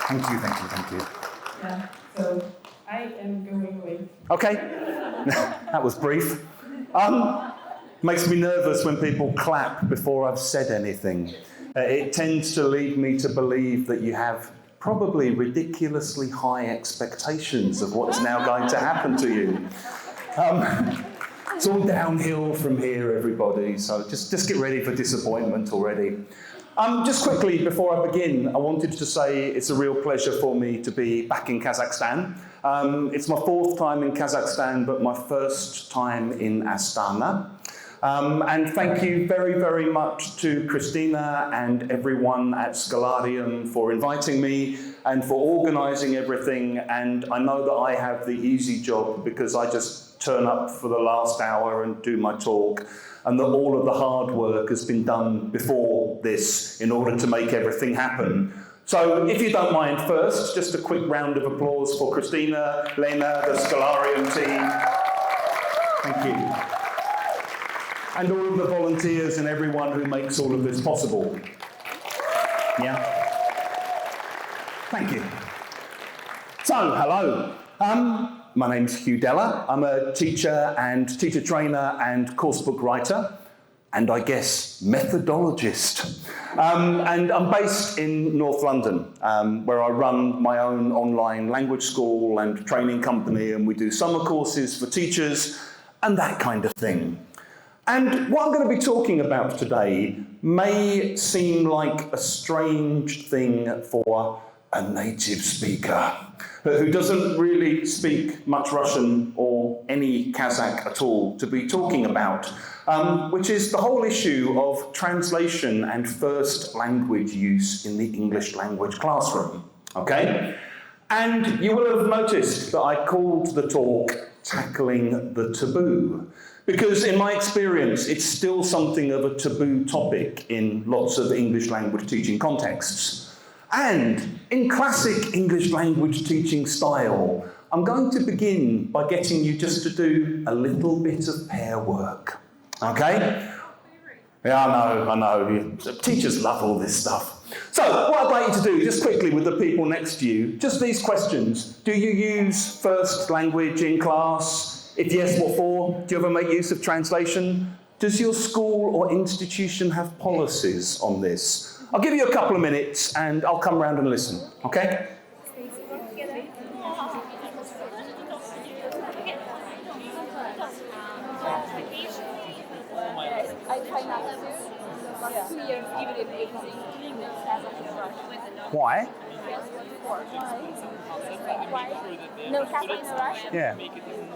Thank you, thank you, thank you. Yeah, so I am going away. Okay, that was brief. Makes me nervous when people clap before I've said anything. It tends to lead me to believe that you have probably ridiculously high expectations of what's now going to happen to you. It's all downhill from here, everybody, so just get ready for disappointment already. Just quickly, before I begin, I wanted to say it's a real pleasure for me to be back in Kazakhstan. It's my 4th time in Kazakhstan, but my 1st time in Astana. And thank you very, very much to Christina and everyone at Scholarium for inviting me and for organising everything. And I know that I have the easy job because I just turn up for the last hour and do my talk, and that all of the hard work has been done before this in order to make everything happen. So if you don't mind, first, just a quick round of applause for Christina, Lena, the Scholarium team. Thank you. And all of the volunteers and everyone who makes all of this possible. Yeah? Thank you. So, hello. My name's Hugh Dellar. I'm a teacher and teacher trainer and coursebook writer, and I guess methodologist. And I'm based in North London, where I run my own online language school and training company, and we do summer courses for teachers and that kind of thing. And what I'm going to be talking about today may seem like a strange thing for a native speaker who doesn't really speak much Russian or any Kazakh at all to be talking about, which is the whole issue of translation and first language use in the English language classroom, okay? And you will have noticed that I called the talk Tackling the Taboo, because in my experience, it's still something of a taboo topic in lots of English language teaching contexts. And in classic English language teaching style, I'm going to begin by getting you just to do a little bit of pair work, okay? Yeah, I know. Teachers love all this stuff. So, what I'd like you to do, just quickly with the people next to you, just these questions. Do you use first language in class? If yes, what for? Do you ever make use of translation? Does your school or institution have policies on this? I'll give you a couple of minutes and I'll come round and listen, okay? I try not to. Last 2 years, even in agency, Why? No, Kazakh in Russian? Yeah.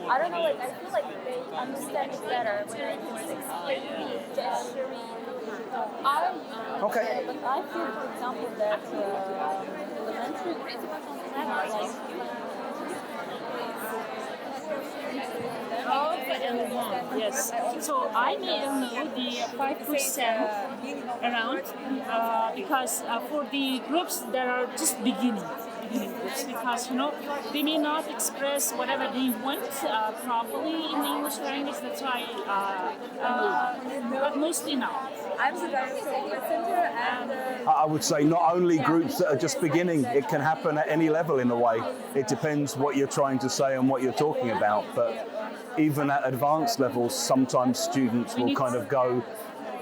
I don't know, I feel like they understand it better when they can explain gesturing. Okay. But I feel, for example, that elementary Yes. So I may know the 5% around because for the groups that are just beginning groups, because they may not express whatever they want properly in the English language. That's why, but mostly not. I'm the director of the center, and I would say not only groups that are just beginning, it can happen at any level in a way. It depends what you're trying to say and what you're talking about, but even at advanced levels, sometimes students will kind of go,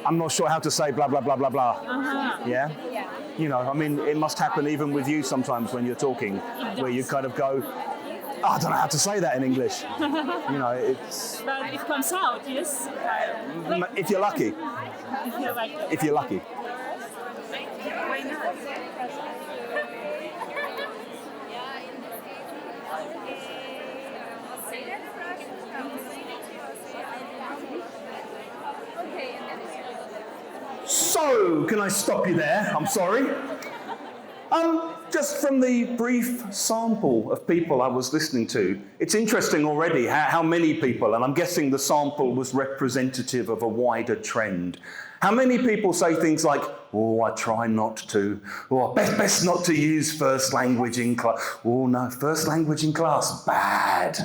I'm not sure how to say blah, blah, blah, blah, blah. Yeah? I mean, it must happen even with you sometimes when you're talking, where you kind of go, I don't know how to say that in English. It's... But it comes out, yes? If you're lucky. If you're lucky. So, can I stop you there? I'm sorry. Just from the brief sample of people I was listening to, it's interesting already how many people, and I'm guessing the sample was representative of a wider trend. How many people say things like, oh, I try not to, or best not to use first language in class. Oh no, first language in class, bad.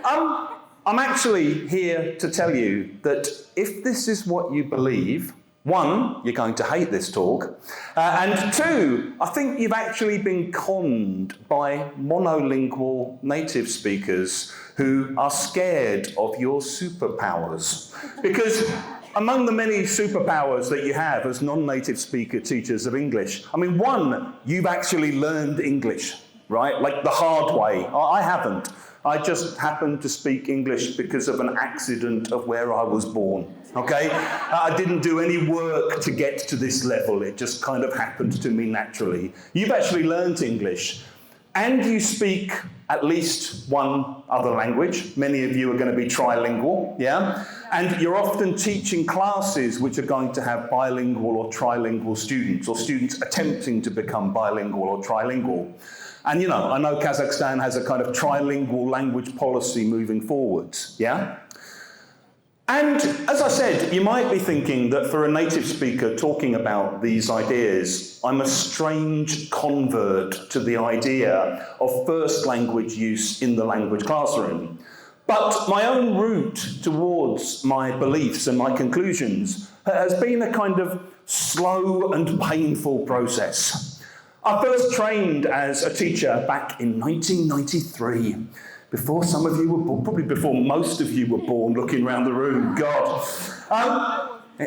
I'm actually here to tell you that if this is what you believe, one, you're going to hate this talk, and two, I think you've actually been conned by monolingual native speakers who are scared of your superpowers. Because among the many superpowers that you have as non-native speaker teachers of English, I mean, one, you've actually learned English, right? Like the hard way. I haven't. I just happened to speak English because of an accident of where I was born, okay? I didn't do any work to get to this level. It just kind of happened to me naturally. You've actually learned English, and you speak at least one other language. Many of you are going to be trilingual, yeah? And you're often teaching classes which are going to have bilingual or trilingual students, or students attempting to become bilingual or trilingual. And you know, I know Kazakhstan has a kind of trilingual language policy moving forwards, yeah? And as I said, you might be thinking that for a native speaker talking about these ideas, I'm a strange convert to the idea of first language use in the language classroom. But my own route towards my beliefs and my conclusions has been a kind of slow and painful process. I first trained as a teacher back in 1993, before some of you were born, probably before most of you were born, looking around the room, God.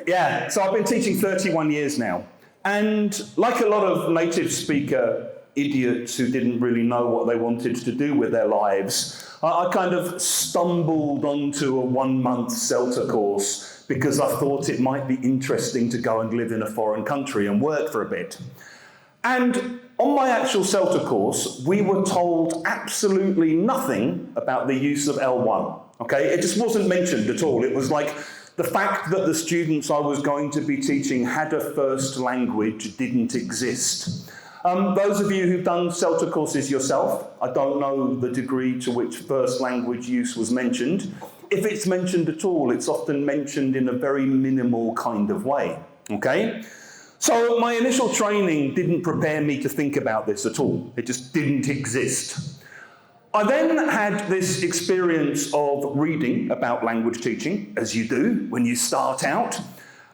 Yeah, so I've been teaching 31 years now. And like a lot of native speaker idiots who didn't really know what they wanted to do with their lives, I kind of stumbled onto a 1-month CELTA course because I thought it might be interesting to go and live in a foreign country and work for a bit. And on my actual CELTA course, we were told absolutely nothing about the use of L1, okay? It just wasn't mentioned at all. It was like the fact that the students I was going to be teaching had a first language didn't exist. Those of you who've done CELTA courses yourself, I don't know the degree to which first language use was mentioned. If it's mentioned at all, it's often mentioned in a very minimal kind of way, okay? So my initial training didn't prepare me to think about this at all. It just didn't exist. I then had this experience of reading about language teaching, as you do when you start out.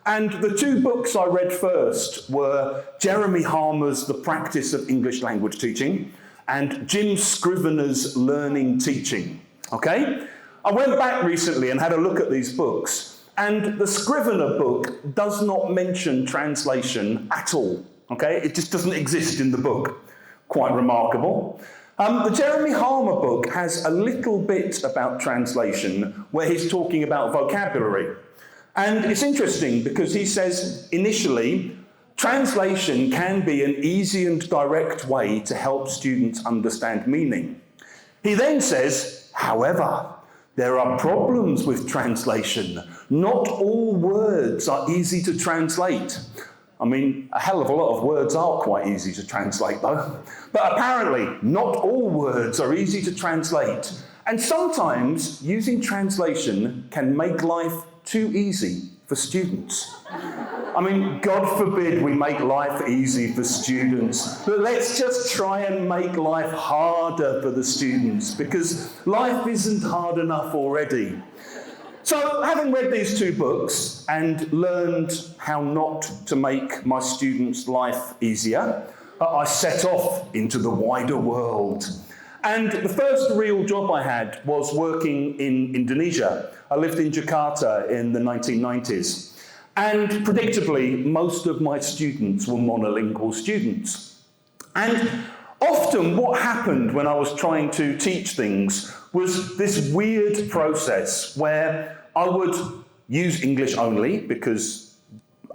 And the 2 books I read first were Jeremy Harmer's The Practice of English Language Teaching and Jim Scrivener's Learning Teaching, okay? I went back recently and had a look at these books. And the Scrivener book does not mention translation at all, okay? It just doesn't exist in the book. Quite remarkable. The Jeremy Harmer book has a little bit about translation where he's talking about vocabulary. And it's interesting because he says, initially, translation can be an easy and direct way to help students understand meaning. He then says, however, there are problems with translation. Not all words are easy to translate. I mean, a hell of a lot of words are quite easy to translate, though. But apparently, not all words are easy to translate. And sometimes, using translation can make life too easy for students. I mean, God forbid we make life easy for students, but let's just try and make life harder for the students, because life isn't hard enough already. So, having read these 2 books and learned how not to make my students' life easier, I set off into the wider world. And the first real job I had was working in Indonesia. I lived in Jakarta in the 1990s. And predictably, most of my students were monolingual students. And often what happened when I was trying to teach things was this weird process where I would use English only because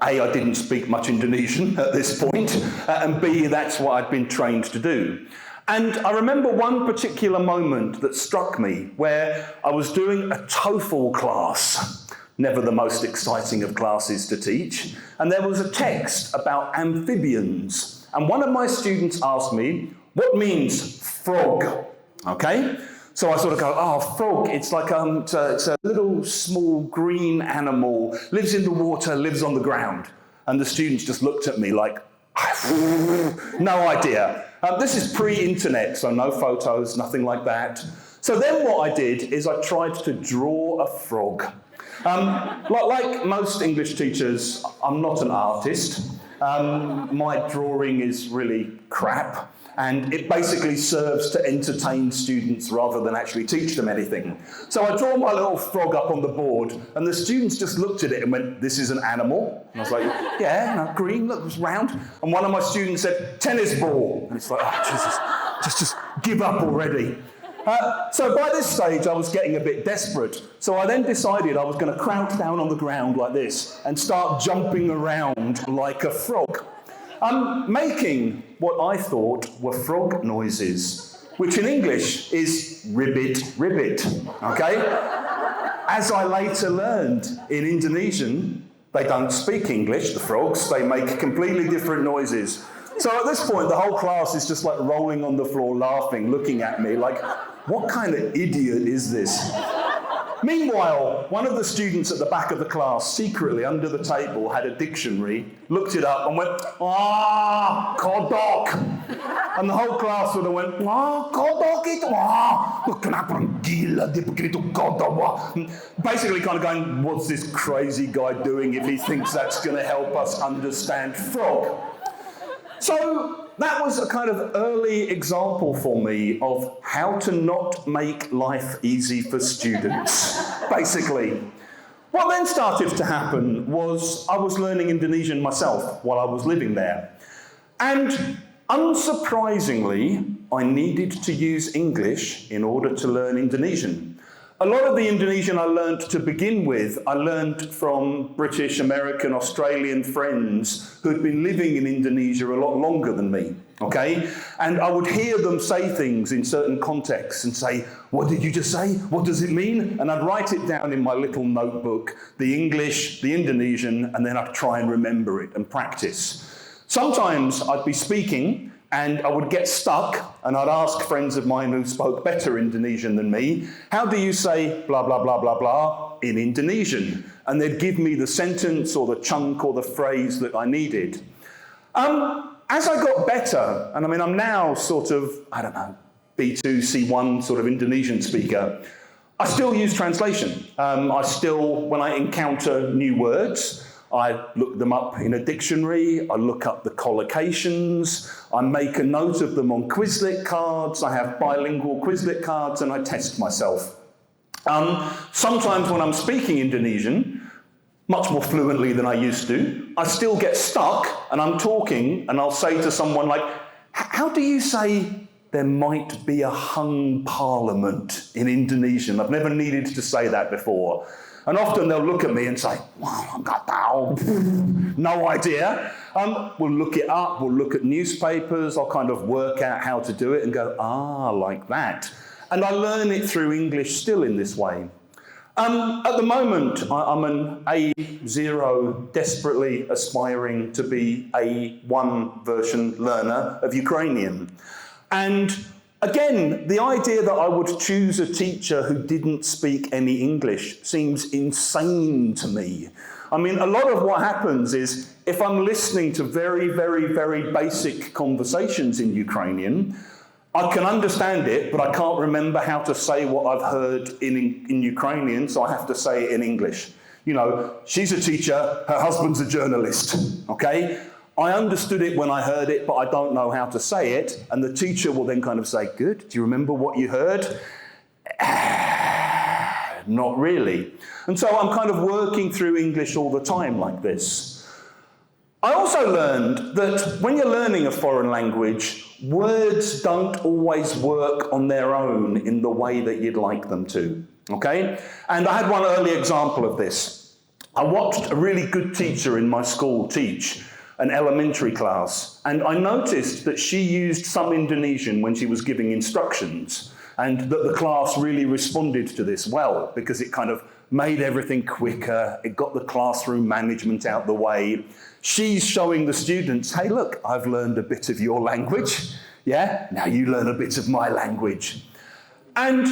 A, I didn't speak much Indonesian at this point, and B, that's what I'd been trained to do. And I remember one particular moment that struck me where I was doing a TOEFL class, never the most exciting of classes to teach, and there was a text about amphibians. And one of my students asked me, what means frog? Okay? So I sort of go, oh, frog, it's like it's a little small green animal, lives in the water, lives on the ground. And the students just looked at me like, no idea. This is pre-internet, so no photos, nothing like that. So then what I did is I tried to draw a frog. Like most English teachers, I'm not an artist. My drawing is really crap, and it basically serves to entertain students rather than actually teach them anything. So I draw my little frog up on the board, and the students just looked at it and went, "This is an animal?" And I was like, "Yeah, no, green, look, it's round." And one of my students said, "Tennis ball." And it's like, oh, Jesus, just give up already. So by this stage, I was getting a bit desperate. So I then decided I was going to crouch down on the ground like this and start jumping around like a frog. Making what I thought were frog noises, which in English is ribbit, ribbit, okay? As I later learned in Indonesian, they don't speak English, the frogs, they make completely different noises. So at this point, the whole class is just like rolling on the floor laughing, looking at me like, what kind of idiot is this? Meanwhile, one of the students at the back of the class, secretly under the table, had a dictionary, looked it up and went, "Ah, kodok." And the whole class sort of went, "Ah, kodok itu, ah, kenapa orang gila dia begitu kodok?" Basically kind of going, what's this crazy guy doing if he thinks that's going to help us understand frog? So that was a kind of early example for me of how to not make life easy for students, basically. What then started to happen was I was learning Indonesian myself while I was living there. And unsurprisingly, I needed to use English in order to learn Indonesian. A lot of the Indonesian I learned to begin with, I learned from British, American, Australian friends who'd been living in Indonesia a lot longer than me, okay? And I would hear them say things in certain contexts and say, "What did you just say? What does it mean?" And I'd write it down in my little notebook, the English, the Indonesian, and then I'd try and remember it and practice. Sometimes I'd be speaking and I would get stuck, and I'd ask friends of mine who spoke better Indonesian than me, "How do you say blah, blah, blah, blah, blah in Indonesian?" And they'd give me the sentence or the chunk or the phrase that I needed. As I got better, and I mean, I'm now sort of, I don't know, B2, C1 sort of Indonesian speaker, I still use translation. I still, when I encounter new words, I look them up in a dictionary, I look up the collocations, I make a note of them on Quizlet cards, I have bilingual Quizlet cards, and I test myself. Sometimes when I'm speaking Indonesian, much more fluently than I used to, I still get stuck, and I'm talking, and I'll say to someone like, "How do you say there might be a hung parliament in Indonesian?" I've never needed to say that before. And often they'll look at me and say, "Wow, no idea." We'll look it up, we'll look at newspapers, I'll kind of work out how to do it and go, like that. And I learn it through English still in this way. At the moment, I'm an A0, desperately aspiring to be A1 version learner of Ukrainian. And again, the idea that I would choose a teacher who didn't speak any English seems insane to me. I mean, a lot of what happens is if I'm listening to very, very, very basic conversations in Ukrainian, I can understand it, but I can't remember how to say what I've heard in Ukrainian, so I have to say it in English. You know, she's a teacher, her husband's a journalist, okay? I understood it when I heard it, but I don't know how to say it. And the teacher will then kind of say, "Good, do you remember what you heard?" Not really. And so I'm kind of working through English all the time like this. I also learned that when you're learning a foreign language, words don't always work on their own in the way that you'd like them to, okay? And I had one early example of this. I watched a really good teacher in my school teach an elementary class, and I noticed that she used some Indonesian when she was giving instructions, and that the class really responded to this well, because it kind of made everything quicker, it got the classroom management out the way. She's showing the students, "Hey, look, I've learned a bit of your language. Yeah, now you learn a bit of my language." And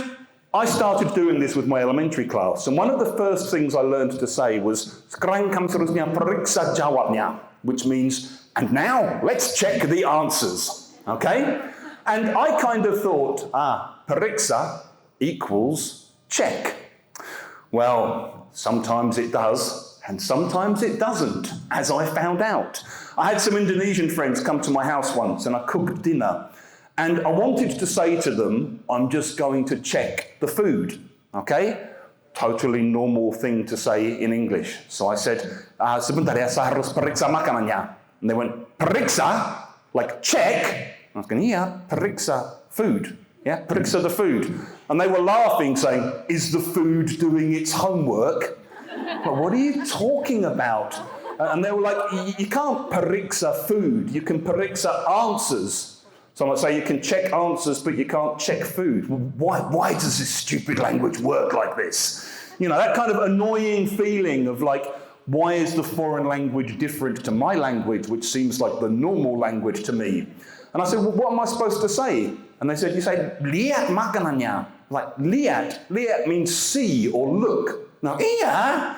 I started doing this with my elementary class, and one of the first things I learned to say was, "Sekarang kami seharusnya periksa jawabnya," which means, "And now, let's check the answers," okay? And I kind of thought, periksa equals check. Well, Sometimes it does, and sometimes it doesn't, as I found out. I had some Indonesian friends come to my house once, and I cooked dinner. And I wanted to say to them, I'm just going to check the food, okay? Totally normal thing to say in English. So I said, sebentar ya, saya harus periksa makanannya. And they went, periksa? Like check? I was going, yeah, periksa food. Yeah, periksa the food. And they were laughing, saying, is the food doing its homework? But what are you talking about? And they were like, you can't periksa food. You can periksa answers. So I might say you can check answers, but you can't check food. Why does this stupid language work like this? You know, that kind of annoying feeling of like, why is the foreign language different to my language, which seems like the normal language to me? And I said, well, what am I supposed to say? And they said, you say, lihat makanannya. Like, lihat. Lihat means see or look. Now, iya.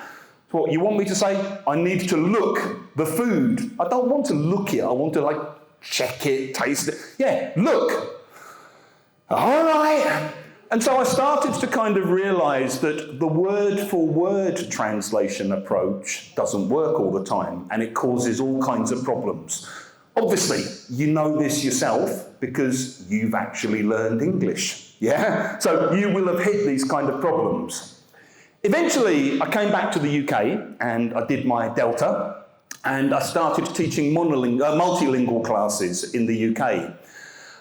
What, you want me to say, I need to look the food. I don't want to look it. I want to, like, check it, taste it. Yeah, look. All right. And so I started to kind of realise that the word-for-word translation approach doesn't work all the time, and it causes all kinds of problems. Obviously, you know this yourself because you've actually learned English, yeah? So you will have hit these kind of problems. Eventually, I came back to the UK and I did my Delta, and I started teaching multilingual classes in the UK.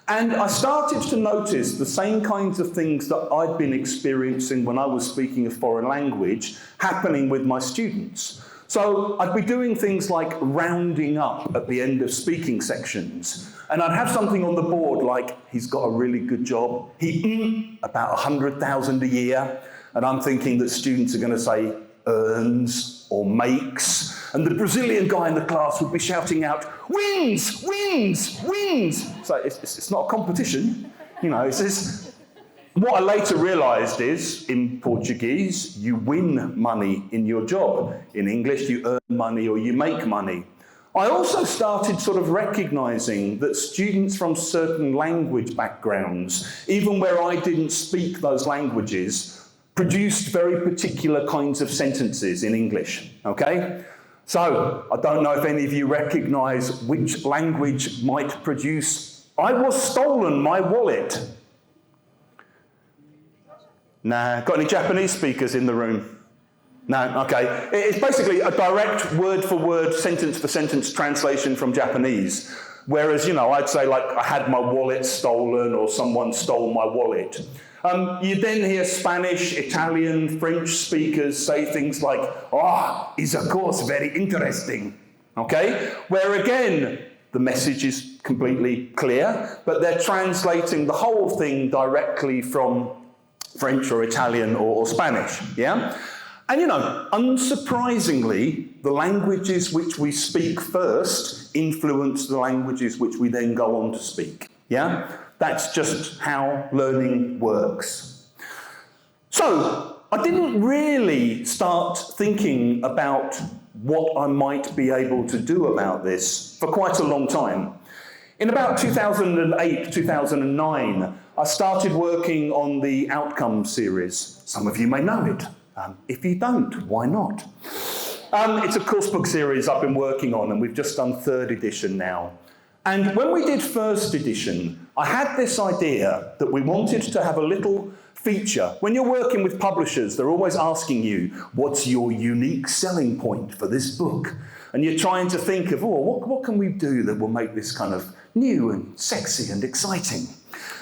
And I started to notice the same kinds of things that I'd been experiencing when I was speaking a foreign language happening with my students. So I'd be doing things like rounding up at the end of speaking sections. And I'd have something on the board like, he's got a really good job. He about 100,000 a year. And I'm thinking that students are going to say earns or makes. And the Brazilian guy in the class would be shouting out, wins, wins, wins. So it's not a competition. You know, it's what I later realised is, in Portuguese, you win money in your job. In English, you earn money or you make money. I also started sort of recognising that students from certain language backgrounds, even where I didn't speak those languages, produced very particular kinds of sentences in English, okay? So, I don't know if any of you recognise which language might produce, I was stolen my wallet. Nah, got any Japanese speakers in the room? No, okay. It's basically a direct word-for-word, sentence-for-sentence translation from Japanese. Whereas, you know, I'd say like, I had my wallet stolen or someone stole my wallet. You then hear Spanish, Italian, French speakers say things like, oh, is of course very interesting, okay? Where again, the message is completely clear, but they're translating the whole thing directly from French or Italian or Spanish, yeah? And you know, unsurprisingly, the languages which we speak first influence the languages which we then go on to speak, yeah? That's just how learning works. So, I didn't really start thinking about what I might be able to do about this for quite a long time. In about 2008, 2009, I started working on the Outcome series. Some of you may know it. If you don't, why not? It's a coursebook series I've been working on, and we've just done 3rd edition now. And when we did 1st edition, I had this idea that we wanted to have a little feature. When you're working with publishers, they're always asking you, what's your unique selling point for this book? And you're trying to think of, what can we do that will make this kind of new and sexy and exciting?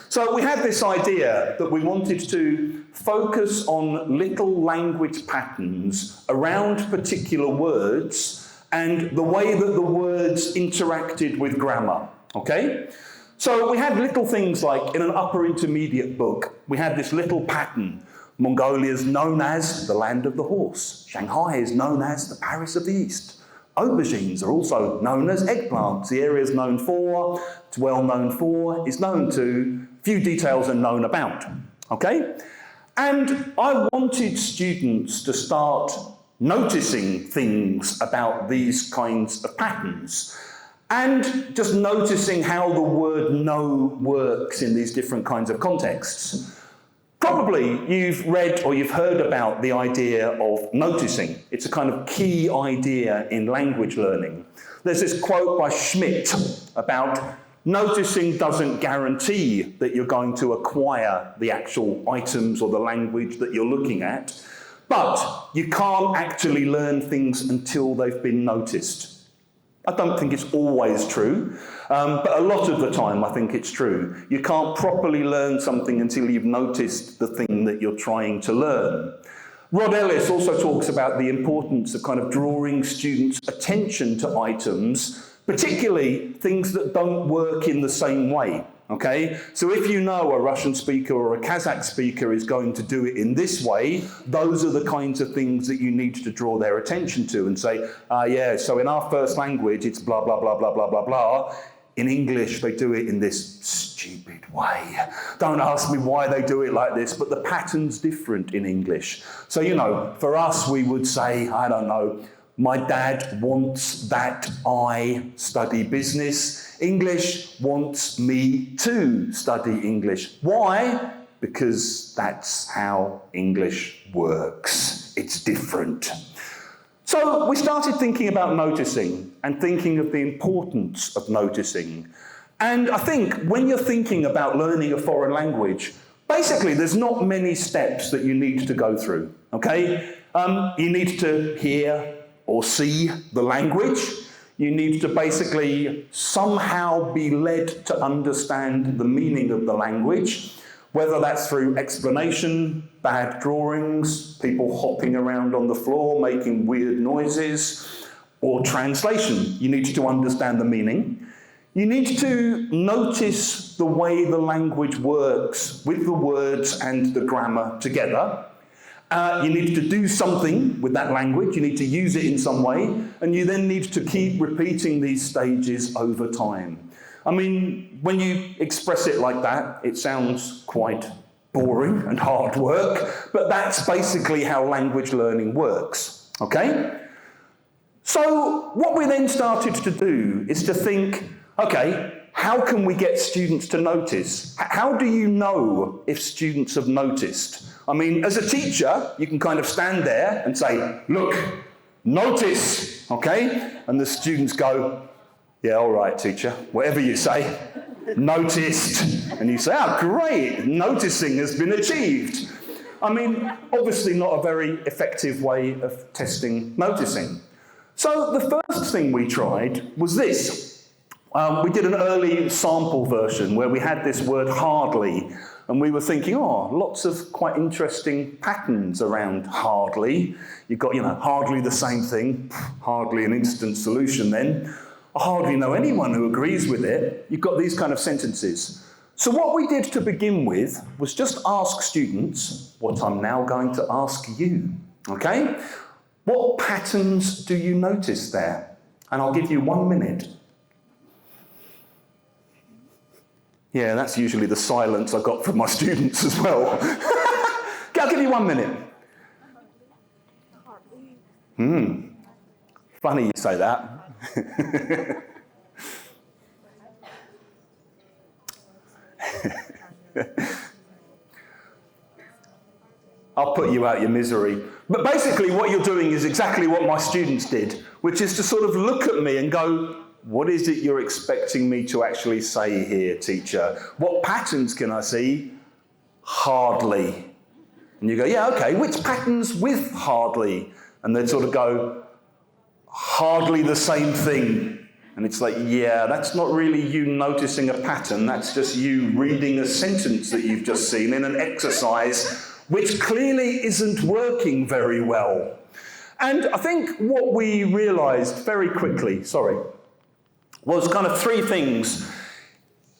So we had this idea that we wanted to focus on little language patterns around particular words and the way that the words interacted with grammar, okay? So we had little things like, in an upper intermediate book, we had this little pattern. Mongolia is known as the land of the horse. Shanghai is known as the Paris of the East. Aubergines are also known as eggplants. The area is known for, it's well known for, is known to, few details are known about, okay? And I wanted students to start noticing things about these kinds of patterns and just noticing how the word know works in these different kinds of contexts. Probably you've read or you've heard about the idea of noticing. It's a kind of key idea in language learning. There's this quote by Schmidt about noticing doesn't guarantee that you're going to acquire the actual items or the language that you're looking at, but you can't actually learn things until they've been noticed. I don't think it's always true, but a lot of the time I think it's true. You can't properly learn something until you've noticed the thing that you're trying to learn. Rod Ellis also talks about the importance of kind of drawing students' attention to items, particularly things that don't work in the same way. Okay, so if you know a Russian speaker or a Kazakh speaker is going to do it in this way, those are the kinds of things that you need to draw their attention to and say, yeah, so in our first language, it's blah, blah, blah, blah, blah, blah, blah. In English, they do it in this stupid way. Don't ask me why they do it like this, but the pattern's different in English. So, you know, for us, we would say, I don't know, my dad wants that I study business. English wants me to study English. Why? Because that's how English works. It's different. So we started thinking about noticing and thinking of the importance of noticing. And I think when you're thinking about learning a foreign language, basically there's not many steps that you need to go through, okay? You need to hear or see the language. You need to basically somehow be led to understand the meaning of the language, whether that's through explanation, bad drawings, people hopping around on the floor making weird noises, or translation. You need to understand the meaning. You need to notice the way the language works with the words and the grammar together. You need to do something with that language, you need to use it in some way, and you then need to keep repeating these stages over time. I mean, when you express it like that, it sounds quite boring and hard work, but that's basically how language learning works, okay? So what we then started to do is to think, okay, how can we get students to notice? How do you know if students have noticed? I mean, as a teacher, you can kind of stand there and say, look, notice, okay? And the students go, yeah, all right, teacher, whatever you say, noticed. And you say, oh, great, noticing has been achieved. I mean, obviously not a very effective way of testing noticing. So the first thing we tried was this. We did an early sample version where we had this word hardly, and we were thinking, oh, lots of quite interesting patterns around hardly. You've got, hardly the same thing, hardly an instant solution then. I hardly know anyone who agrees with it. You've got these kind of sentences. So what we did to begin with was just ask students what I'm now going to ask you, okay? What patterns do you notice there? And I'll give you 1 minute. Yeah, that's usually the silence I got from my students as well. I'll give you 1 minute. Funny you say that. I'll put you out your misery. But basically what you're doing is exactly what my students did, which is to sort of look at me and go, what is it you're expecting me to actually say here, teacher? What patterns can I see? Hardly. And you go, yeah, okay, which patterns with hardly? And they'd sort of go, hardly the same thing. And it's like, yeah, that's not really you noticing a pattern, that's just you reading a sentence that you've just seen in an exercise which clearly isn't working very well. And I think what we realised very quickly, was kind of 3 things.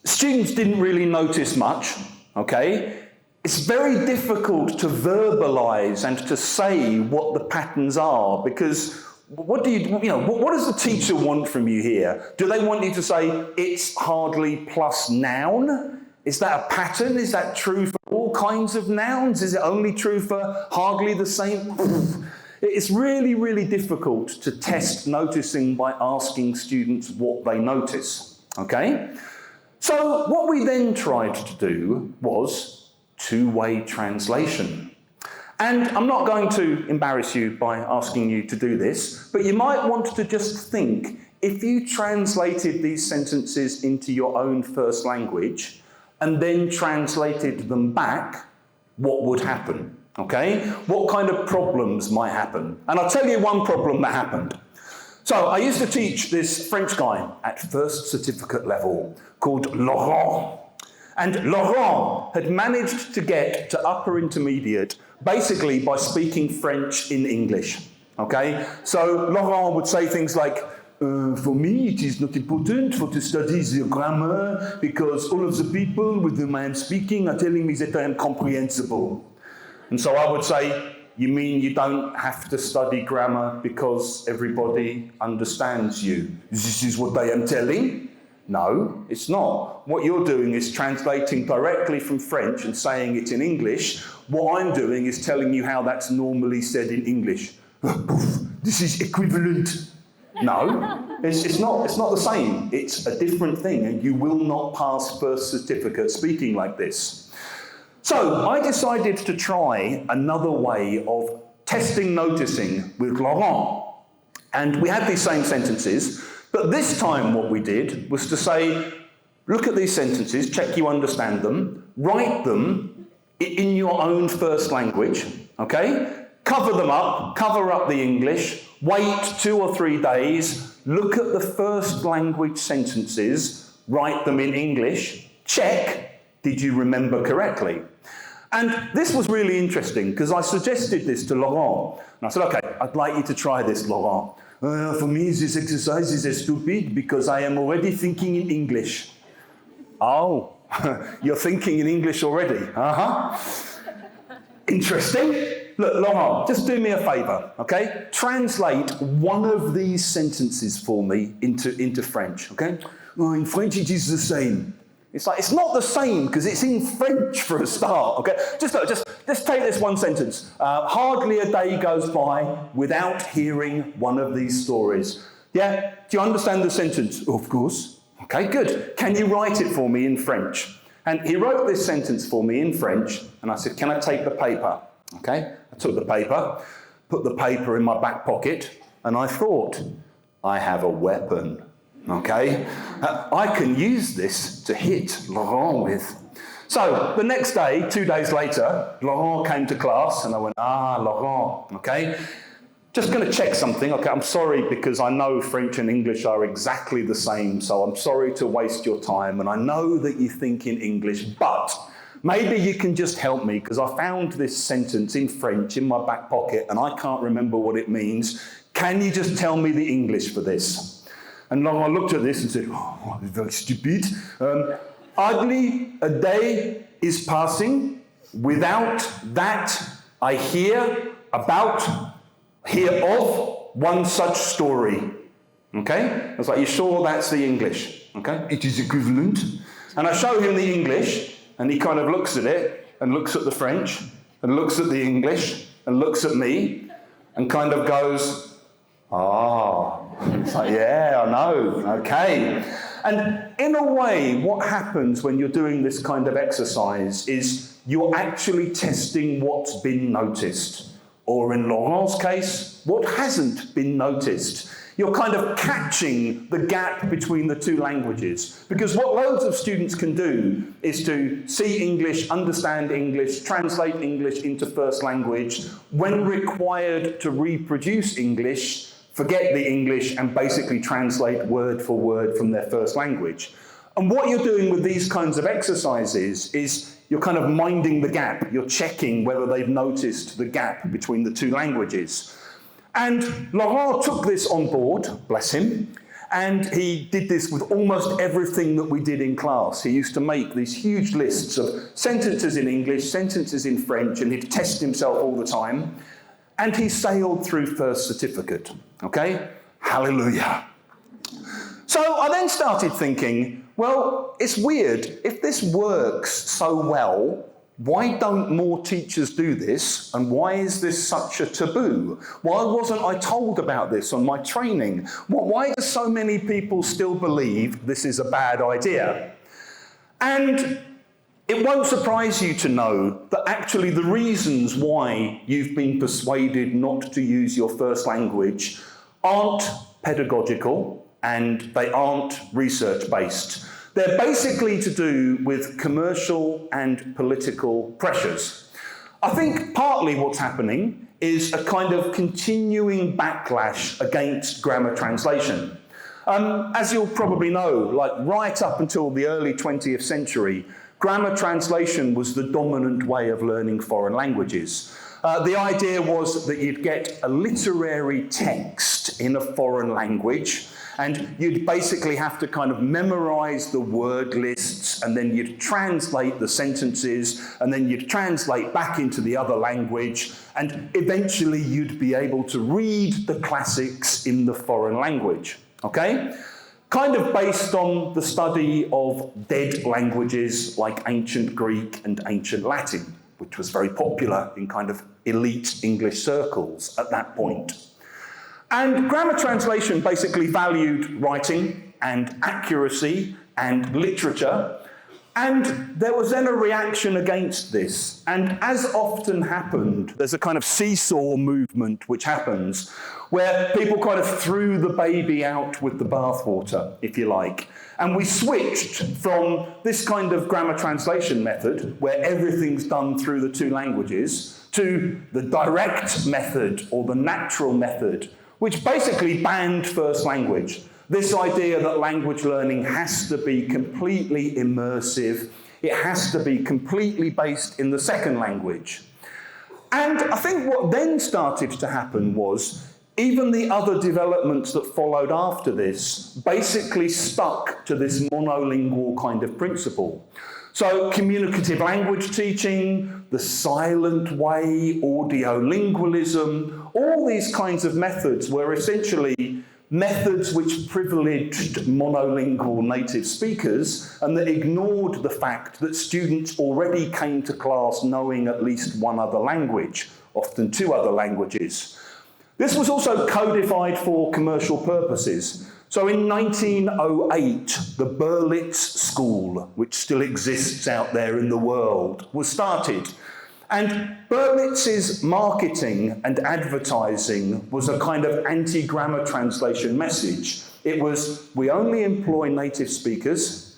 Students didn't really notice much, okay? It's very difficult to verbalise and to say what the patterns are, because what does the teacher want from you here? Do they want you to say, it's hardly plus noun? Is that a pattern? Is that true for all kinds of nouns? Is it only true for hardly the same? It's really, really difficult to test noticing by asking students what they notice, okay? So what we then tried to do was two-way translation. And I'm not going to embarrass you by asking you to do this, but you might want to just think, if you translated these sentences into your own first language and then translated them back, what would happen? Okay? What kind of problems might happen? And I'll tell you one problem that happened. So I used to teach this French guy at first certificate level called Laurent. And Laurent had managed to get to upper intermediate basically by speaking French in English. Okay? So Laurent would say things like, for me, it is not important to study the grammar because all of the people with whom I am speaking are telling me that I am comprehensible. And so I would say, you mean you don't have to study grammar because everybody understands you? This is what I am telling? No, it's not. What you're doing is translating directly from French and saying it in English. What I'm doing is telling you how that's normally said in English. This is equivalent. No, it's not the same. It's a different thing, and you will not pass first certificate speaking like this. So I decided to try another way of testing noticing with Laurent. And we had these same sentences, but this time what we did was to say, look at these sentences, check you understand them, write them in your own first language, okay? Cover them up, cover up the English, wait 2 or 3 days, look at the first language sentences, write them in English, check, did you remember correctly? And this was really interesting because I suggested this to Laurent. And I said, okay, I'd like you to try this, Laurent. For me, this exercise is stupid because I am already thinking in English. Oh, you're thinking in English already? Uh-huh. Interesting. Look, Laurent, just do me a favour, okay? Translate one of these sentences for me into French, okay? Well, in French, it is the same. It's like, it's not the same because it's in French for a start, okay? Just take this one sentence. Hardly a day goes by without hearing one of these stories. Yeah? Do you understand the sentence? Of course. Okay, good. Can you write it for me in French? And he wrote this sentence for me in French, and I said, can I take the paper? Okay? I took the paper, put the paper in my back pocket, and I thought, I have a weapon. Okay, I can use this to hit Laurent with. So the next day, 2 days later, Laurent came to class and I went, Laurent, okay, just going to check something. Okay, I'm sorry because I know French and English are exactly the same, so I'm sorry to waste your time and I know that you think in English, but maybe you can just help me because I found this sentence in French in my back pocket and I can't remember what it means. Can you just tell me the English for this? And Laurent looked at this and said, oh, it's very stupid. Hardly a day is passing without that I hear of one such story. Okay? I was like, you sure that's the English? Okay? It is equivalent. And I show him the English, and he kind of looks at it, and looks at the French, and looks at the English, and looks at me, and kind of goes, it's like, yeah, I know, okay. And in a way, what happens when you're doing this kind of exercise is you're actually testing what's been noticed. Or in Laurent's case, what hasn't been noticed. You're kind of catching the gap between the two languages. Because what loads of students can do is to see English, understand English, translate English into first language. When required to reproduce English, forget the English and basically translate word for word from their first language. And what you're doing with these kinds of exercises is you're kind of minding the gap. You're checking whether they've noticed the gap between the two languages. And Laurent took this on board, bless him, and he did this with almost everything that we did in class. He used to make these huge lists of sentences in English, sentences in French, and he'd test himself all the time. And he sailed through first certificate, okay? Hallelujah. So I then started thinking, well, it's weird. If this works so well, why don't more teachers do this? And why is this such a taboo? Why wasn't I told about this on my training? Why do so many people still believe this is a bad idea? And It won't surprise you to know that actually the reasons why you've been persuaded not to use your first language aren't pedagogical and they aren't research-based. They're basically to do with commercial and political pressures. I think partly what's happening is a kind of continuing backlash against grammar translation. As you'll probably know, like right up until the early 20th century, grammar translation was the dominant way of learning foreign languages. The idea was that you'd get a literary text in a foreign language, and you'd basically have to kind of memorize the word lists, and then you'd translate the sentences, and then you'd translate back into the other language, and eventually you'd be able to read the classics in the foreign language, okay? Kind of based on the study of dead languages like ancient Greek and ancient Latin, which was very popular in kind of elite English circles at that point. And grammar translation basically valued writing and accuracy and literature, and there was then a reaction against this. And as often happened, there's a kind of seesaw movement which happens where people kind of threw the baby out with the bathwater, if you like. And we switched from this kind of grammar translation method, where everything's done through the two languages, to the direct method or the natural method, which basically banned first language. This idea that language learning has to be completely immersive, it has to be completely based in the second language. And I think what then started to happen was even the other developments that followed after this basically stuck to this monolingual kind of principle. So communicative language teaching, the silent way, audiolingualism, all these kinds of methods were essentially methods which privileged monolingual native speakers and that ignored the fact that students already came to class knowing at least one other language, often two other languages. This was also codified for commercial purposes. So in 1908, the Berlitz School, which still exists out there in the world, was started. And Berlitz's marketing and advertising was a kind of anti-grammar translation message. It was, we only employ native speakers.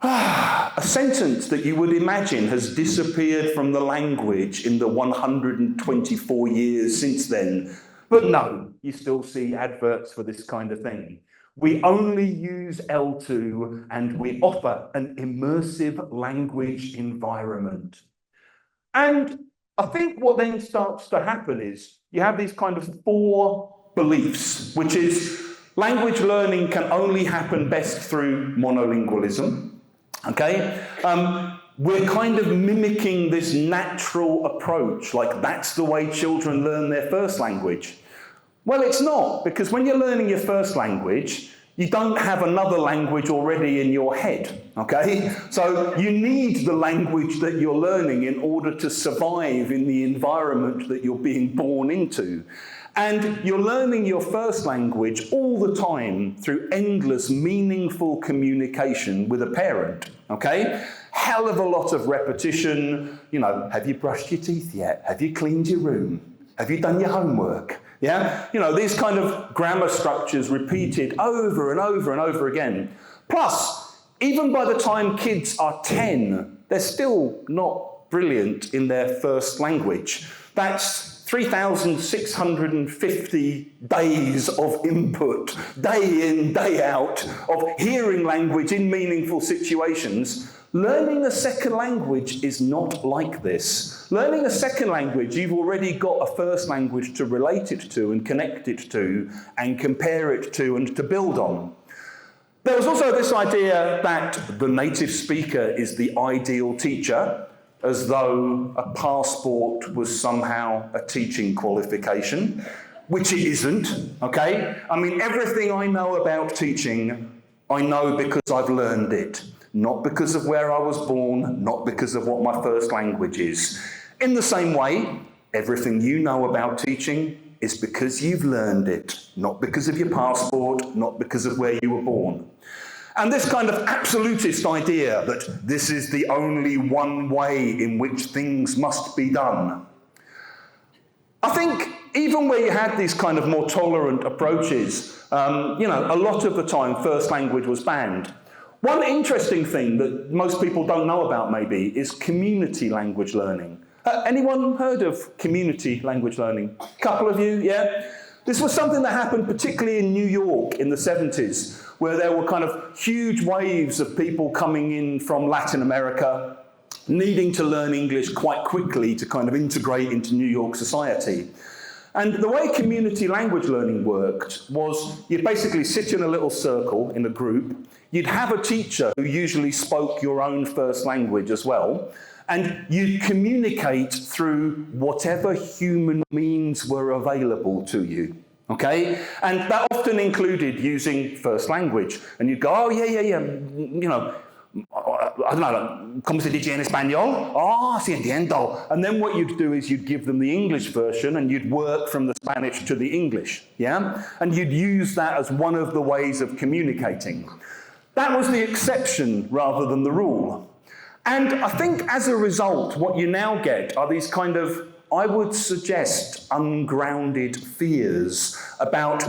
A sentence that you would imagine has disappeared from the language in the 124 years since then. But no, you still see adverts for this kind of thing. We only use L2 and we offer an immersive language environment. And I think what then starts to happen is you have these kind of four beliefs, which is language learning can only happen best through monolingualism. Okay, we're kind of mimicking this natural approach, like that's the way children learn their first language. Well, it's not, because when you're learning your first language, you don't have another language already in your head, okay? So you need the language that you're learning in order to survive in the environment that you're being born into. And you're learning your first language all the time through endless, meaningful communication with a parent, okay? Hell of a lot of repetition. You know, have you brushed your teeth yet? Have you cleaned your room? Have you done your homework? Yeah? You know, these kind of grammar structures repeated over and over and over again. Plus, even by the time kids are 10, they're still not brilliant in their first language. That's 3,650 days of input, day in, day out, of hearing language in meaningful situations. Learning a second language is not like this. Learning a second language, you've already got a first language to relate it to and connect it to and compare it to and to build on. There was also this idea that the native speaker is the ideal teacher, as though a passport was somehow a teaching qualification, which it isn't, okay? I mean, everything I know about teaching, I know because I've learned it, not because of where I was born, not because of what my first language is. In the same way, everything you know about teaching is because you've learned it, not because of your passport, not because of where you were born. And this kind of absolutist idea that this is the only one way in which things must be done. I think even where you had these kind of more tolerant approaches, a lot of the time first language was banned. One interesting thing that most people don't know about maybe is community language learning. Anyone heard of community language learning? A couple of you, yeah? This was something that happened particularly in New York in the 70s, where there were kind of huge waves of people coming in from Latin America, needing to learn English quite quickly to kind of integrate into New York society. And the way community language learning worked was you'd basically sit in a little circle in a group, you'd have a teacher who usually spoke your own first language as well, and you'd communicate through whatever human means were available to you, okay? And that often included using first language. And you'd go, oh, yeah, I don't know, ¿cómo se dice en español? Oh, sí entiendo. And then what you'd do is you'd give them the English version and you'd work from the Spanish to the English, yeah? And you'd use that as one of the ways of communicating. That was the exception rather than the rule. And I think as a result, what you now get are these kind of, I would suggest, ungrounded fears about,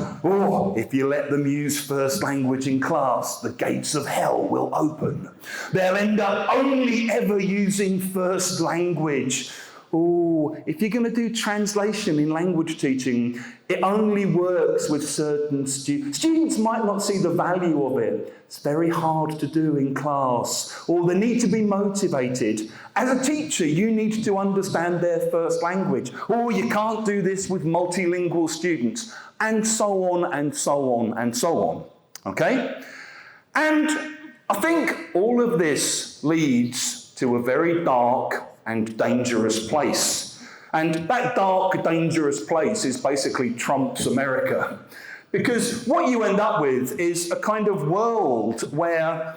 if you let them use first language in class, the gates of hell will open. They'll end up only ever using first language. If you're going to do translation in language teaching, it only works with certain students. Students might not see the value of it. It's very hard to do in class, or they need to be motivated. As a teacher, you need to understand their first language, or you can't do this with multilingual students, and so on, and so on, and so on. Okay? And I think all of this leads to a very dark and dangerous place. And that dark, dangerous place is basically Trump's America. Because what you end up with is a kind of world where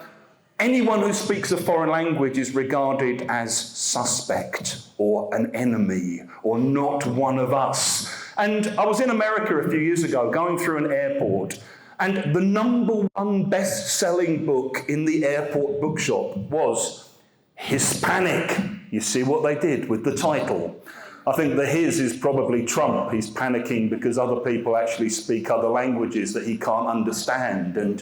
anyone who speaks a foreign language is regarded as suspect or an enemy or not one of us. And I was in America a few years ago going through an airport, and the #1 best-selling book in the airport bookshop was Hispanic. You see what they did with the title. I think that his is probably Trump. He's panicking because other people actually speak other languages that he can't understand. And,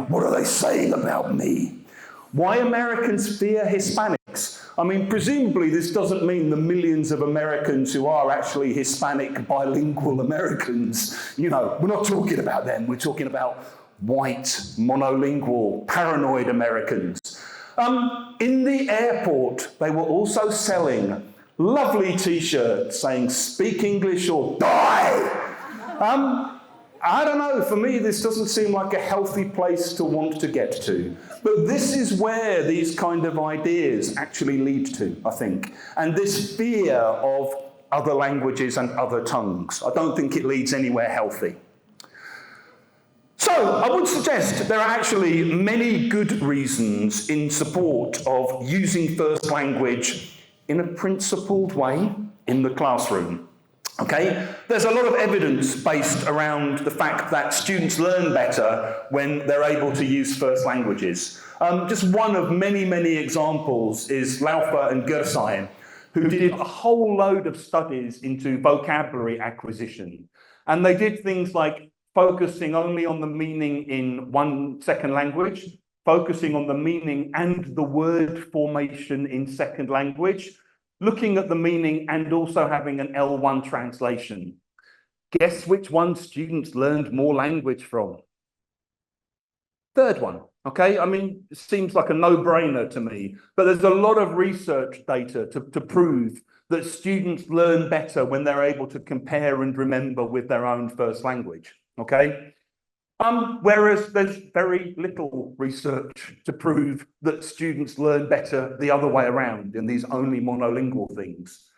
what are they saying about me? Why Americans fear Hispanics? I mean, presumably this doesn't mean the millions of Americans who are actually Hispanic bilingual Americans. We're not talking about them. We're talking about white, monolingual, paranoid Americans. In the airport, they were also selling lovely t-shirts saying, "Speak English or die." I don't know, for me, this doesn't seem like a healthy place to want to get to. But this is where these kind of ideas actually lead to, I think. And this fear of other languages and other tongues, I don't think it leads anywhere healthy. So, I would suggest there are actually many good reasons in support of using first language in a principled way in the classroom. Okay? There's a lot of evidence based around the fact that students learn better when they're able to use first languages. Just one of many, many examples is Laufer and Gersheim, who did a whole load of studies into vocabulary acquisition. And they did things like focusing only on the meaning in one second language, focusing on the meaning and the word formation in second language, looking at the meaning and also having an L1 translation. Guess which one students learned more language from? Third one, okay? I mean, it seems like a no-brainer to me, but there's a lot of research data to prove that students learn better when they're able to compare and remember with their own first language, okay? Whereas there's very little research to prove that students learn better the other way around in these only monolingual things.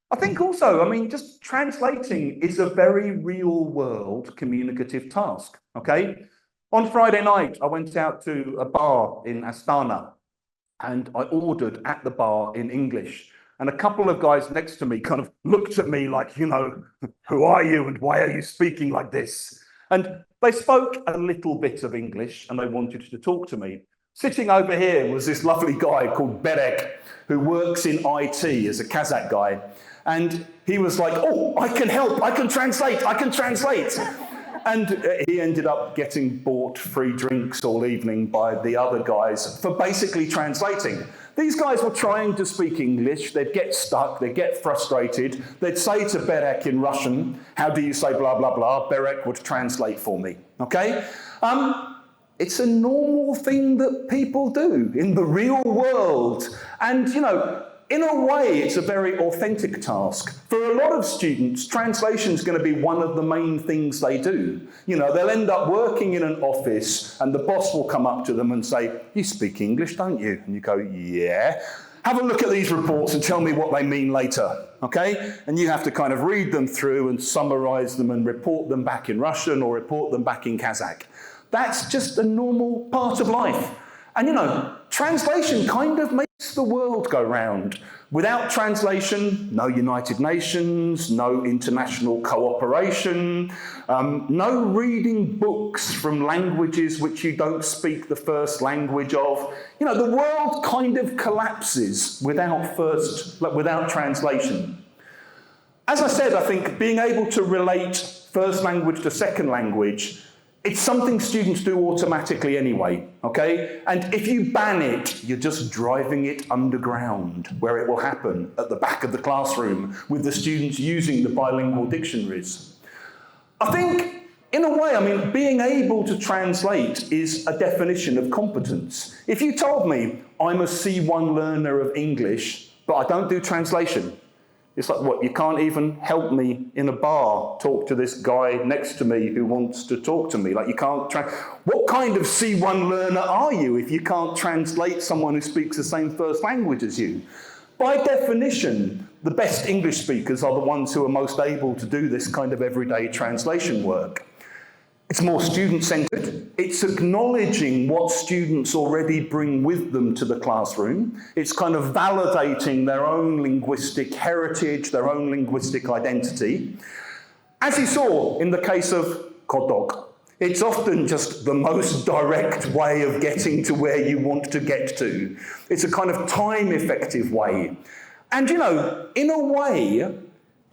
I think also, just translating is a very real world communicative task, okay? On Friday night, I went out to a bar in Astana and I ordered at the bar in English. And a couple of guys next to me kind of looked at me like, who are you and why are you speaking like this? And They spoke a little bit of English and they wanted to talk to me. Sitting over here was this lovely guy called Berek, who works in IT as a Kazakh guy. And he was like, oh, I can help, I can translate. And he ended up getting bought free drinks all evening by the other guys for basically translating. These guys were trying to speak English, they'd get stuck, they'd get frustrated, they'd say to Berek in Russian, how do you say blah, blah, blah? Berek would translate for me, okay? It's a normal thing that people do in the real world. And, you know, in a way, it's a very authentic task. For a lot of students, translation is going to be one of the main things they do. You know, they'll end up working in an office and the boss will come up to them and say, you speak English, don't you? And you go, yeah. Have a look at these reports and tell me what they mean later, okay? And you have to kind of read them through and summarize them and report them back in Russian or report them back in Kazakh. That's just a normal part of life. And you know, translation kind of makes the world go round. Without translation, no United Nations, no international cooperation, no reading books from languages which you don't speak the first language of. You know, the world kind of collapses without translation. As I said, I think being able to relate first language to second language, it's something students do automatically anyway, okay? And if you ban it, you're just driving it underground, where it will happen at the back of the classroom with the students using the bilingual dictionaries. I think, in a way, I mean, being able to translate is a definition of competence. If you told me I'm a C1 learner of English, but I don't do translation, it's like, what, you can't even help me in a bar talk to this guy next to me who wants to talk to me? Like, you can't what kind of C1 learner are you if you can't translate someone who speaks the same first language as you? By definition, the best English speakers are the ones who are most able to do this kind of everyday translation work. It's more student-centred. It's acknowledging what students already bring with them to the classroom. It's kind of validating their own linguistic heritage, their own linguistic identity. As you saw in the case of kodok, it's often just the most direct way of getting to where you want to get to. It's a kind of time-effective way. And, you know, in a way,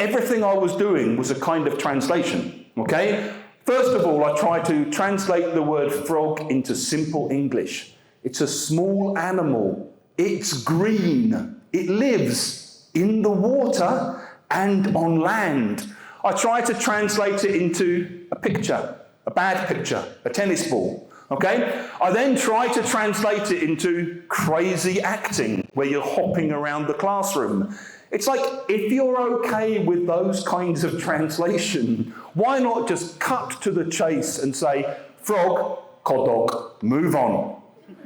everything I was doing was a kind of translation, okay? First of all, I tried to translate the word frog into simple English. It's a small animal. It's green. It lives in the water and on land. I tried to translate it into a picture, a bad picture, a tennis ball. Okay? I then tried to translate it into crazy acting, where you're hopping around the classroom. It's like, if you're okay with those kinds of translation, why not just cut to the chase and say, frog, kodok, move on.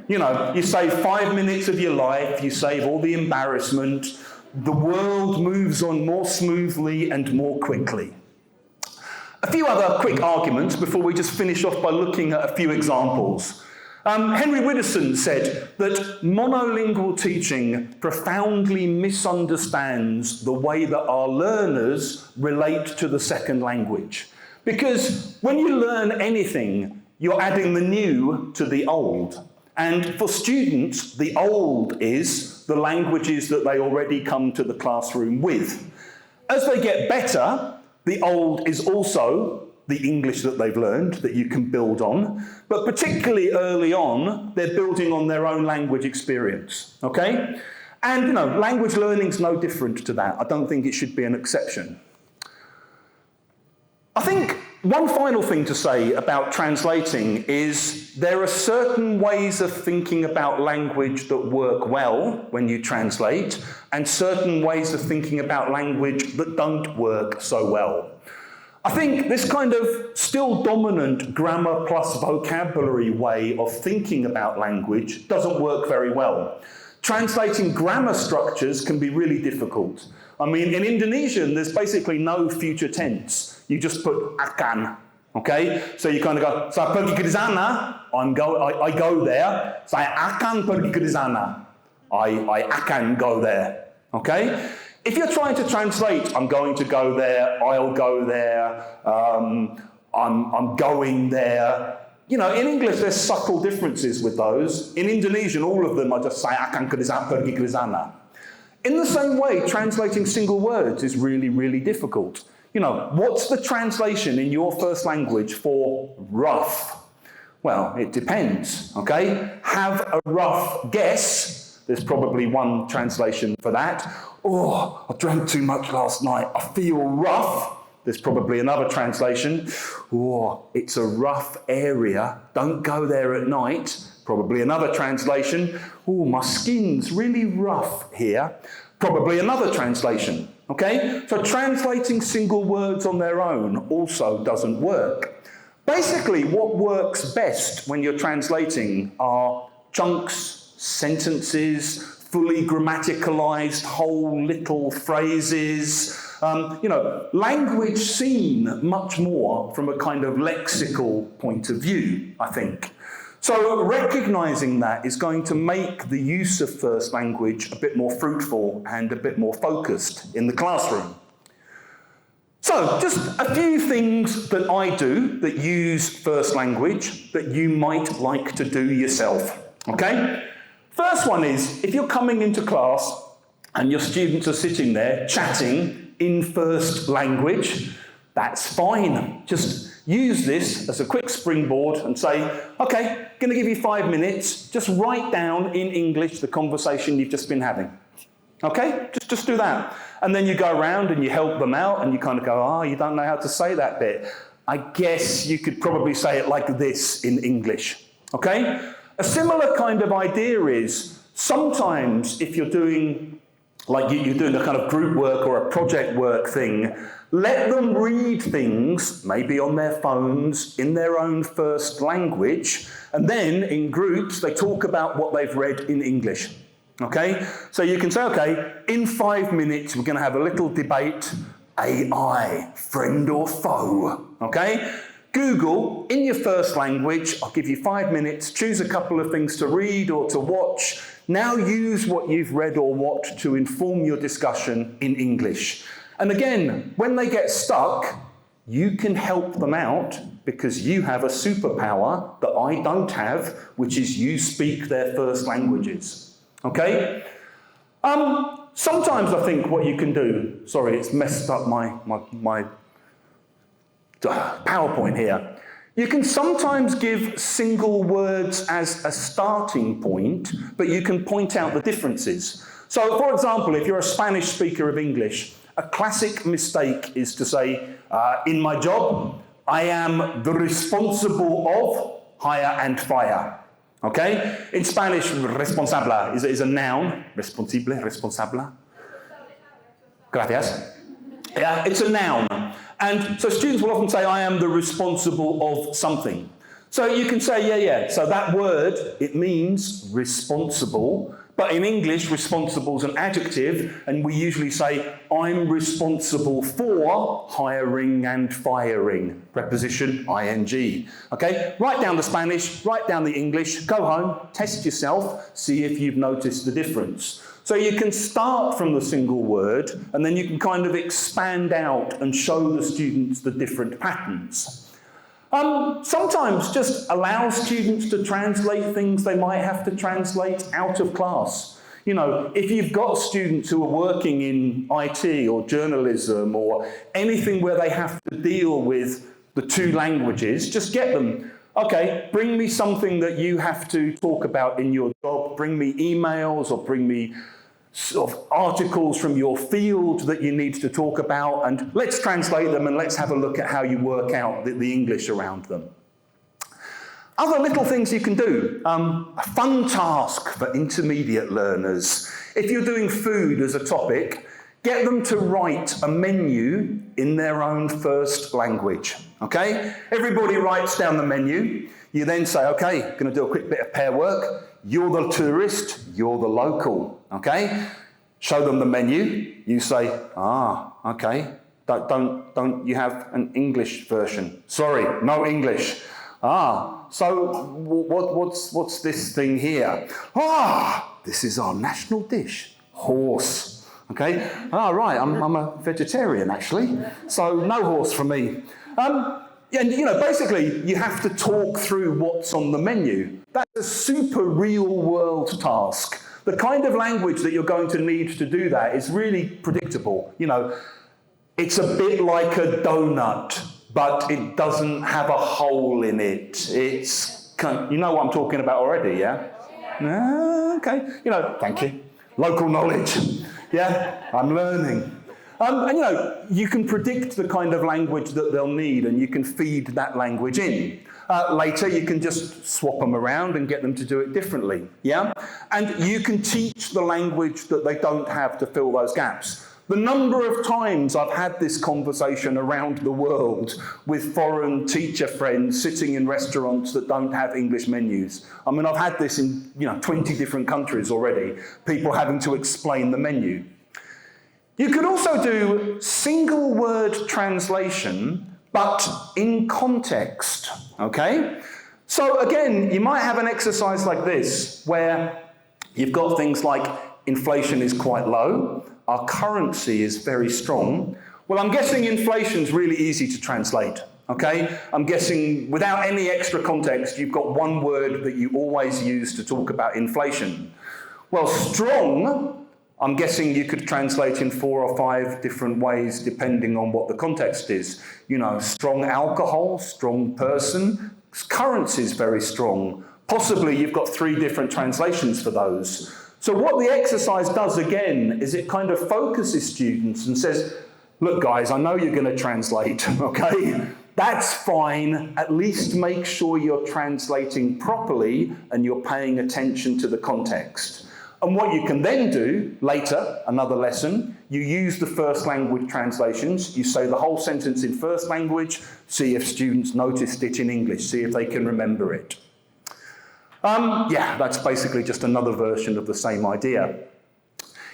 You know, you save 5 minutes of your life, you save all the embarrassment, the world moves on more smoothly and more quickly. A few other quick arguments before we just finish off by looking at a few examples. Henry Widdowson said that monolingual teaching profoundly misunderstands the way that our learners relate to the second language. Because when you learn anything, you're adding the new to the old. And for students, the old is the languages that they already come to the classroom with. As they get better, the old is also the English that they've learned that you can build on, but particularly early on, they're building on their own language experience, okay? And, you know, language learning's no different to that. I don't think it should be an exception. I think one final thing to say about translating is there are certain ways of thinking about language that work well when you translate, and certain ways of thinking about language that don't work so well. I think this kind of still dominant grammar plus vocabulary way of thinking about language doesn't work very well. Translating grammar structures can be really difficult. I mean, in Indonesian, there's basically no future tense. You just put akan, okay? So you kind of go, saya pergi ke sana, I go there. Saya akan pergi ke sana. I akan go there, okay? If you're trying to translate, I'm going to go there, I'll go there, I'm going there. You know, in English, there's subtle differences with those. In Indonesian, all of them are just say, akan pergi ke sana. In the same way, translating single words is really, really difficult. You know, what's the translation in your first language for rough? Well, it depends, okay? Have a rough guess. There's probably one translation for that. Oh, I drank too much last night. I feel rough. There's probably another translation. Oh, it's a rough area. Don't go there at night. Probably another translation. Oh, my skin's really rough here. Probably another translation, okay? So translating single words on their own also doesn't work. Basically, what works best when you're translating are chunks, sentences, fully grammaticalized whole little phrases. Language seen much more from a kind of lexical point of view, I think. So recognizing that is going to make the use of first language a bit more fruitful and a bit more focused in the classroom. So, just a few things that I do that use first language that you might like to do yourself, okay? First one is, if you're coming into class and your students are sitting there chatting in first language, that's fine. Just use this as a quick springboard and say, okay, going to give you 5 minutes, just write down in English the conversation you've just been having. Okay, just do that. And then you go around and you help them out and you kind of go, oh, you don't know how to say that bit. I guess you could probably say it like this in English. Okay? A similar kind of idea is sometimes if you're doing, like you're doing a kind of group work or a project work thing, let them read things, maybe on their phones, in their own first language, and then in groups they talk about what they've read in English. Okay, so you can say, okay, in 5 minutes we're going to have a little debate, AI, friend or foe, okay? Google, in your first language, I'll give you 5 minutes, choose a couple of things to read or to watch. Now use what you've read or watched to inform your discussion in English. And again, when they get stuck, you can help them out because you have a superpower that I don't have, which is you speak their first languages. Okay? Sometimes I think what you can do, sorry, it's messed up my PowerPoint here. You can sometimes give single words as a starting point, but you can point out the differences. So, for example, if you're a Spanish speaker of English, a classic mistake is to say, in my job, I am the responsible of hire and fire. Okay? In Spanish, responsable is a noun. Responsible, responsable. Gracias. Yeah, it's a noun. And so students will often say, I am the responsible of something. So you can say, yeah. So that word, it means responsible. But in English, responsible is an adjective, and we usually say, I'm responsible for hiring and firing. Preposition, ing. Okay? Write down the Spanish, write down the English, go home, test yourself, see if you've noticed the difference. So you can start from the single word, and then you can kind of expand out and show the students the different patterns. Sometimes just allow students to translate things they might have to translate out of class. You know, if you've got students who are working in IT or journalism or anything where they have to deal with the two languages, just get them. Okay, bring me something that you have to talk about in your job. Bring me emails or bring me sort of articles from your field that you need to talk about, and let's translate them and let's have a look at how you work out the English around them. Other little things you can do. A fun task for intermediate learners. If you're doing food as a topic, get them to write a menu in their own first language. Okay? Everybody writes down the menu. You then say, okay, going to do a quick bit of pair work. You're the tourist, you're the local, okay? Show them the menu. You say, okay. Don't you have an English version? Sorry, no English. So what's this thing here? This is our national dish, horse. Okay? Right, I'm a vegetarian actually, so no horse for me. And, basically, you have to talk through what's on the menu. That's a super real-world task. The kind of language that you're going to need to do that is really predictable. It's a bit like a donut, but it doesn't have a hole in it. It's, you know what I'm talking about already, yeah? Okay. Thank you. Local knowledge. Yeah, I'm learning. And you can predict the kind of language that they'll need, and you can feed that language in. Later, you can just swap them around and get them to do it differently, yeah? And you can teach the language that they don't have to fill those gaps. The number of times I've had this conversation around the world with foreign teacher friends sitting in restaurants that don't have English menus. I mean, I've had this in 20 different countries already, people having to explain the menu. You could also do single word translation, but in context, okay? So again, you might have an exercise like this, where you've got things like inflation is quite low, our currency is very strong. Well, I'm guessing inflation's really easy to translate, okay? I'm guessing without any extra context, you've got one word that you always use to talk about inflation. Well, strong, I'm guessing you could translate in 4 or 5 different ways depending on what the context is. Strong alcohol, strong person, currency is very strong. Possibly you've got 3 different translations for those. So what the exercise does again is it kind of focuses students and says, look guys, I know you're going to translate, okay? That's fine. At least make sure you're translating properly and you're paying attention to the context. And what you can then do later, another lesson, you use the first language translations. You say the whole sentence in first language, see if students noticed it in English, see if they can remember it. Yeah, that's basically just another version of the same idea.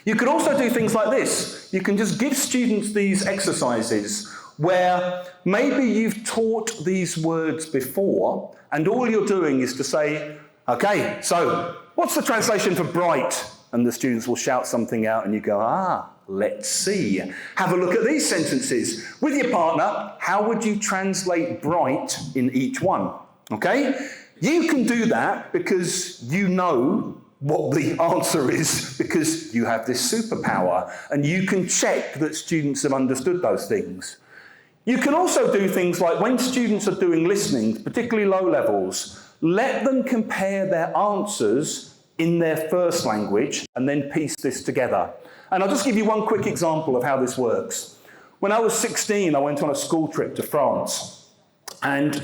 You could also do things like this. You can just give students these exercises where maybe you've taught these words before and all you're doing is to say, okay, so what's the translation for bright? And the students will shout something out and you go, let's see. Have a look at these sentences. With your partner, how would you translate bright in each one? Okay? You can do that because you know what the answer is, because you have this superpower, and you can check that students have understood those things. You can also do things like when students are doing listening, particularly low levels, let them compare their answers in their first language and then piece this together. And I'll just give you one quick example of how this works. When I was 16, I went on a school trip to France, and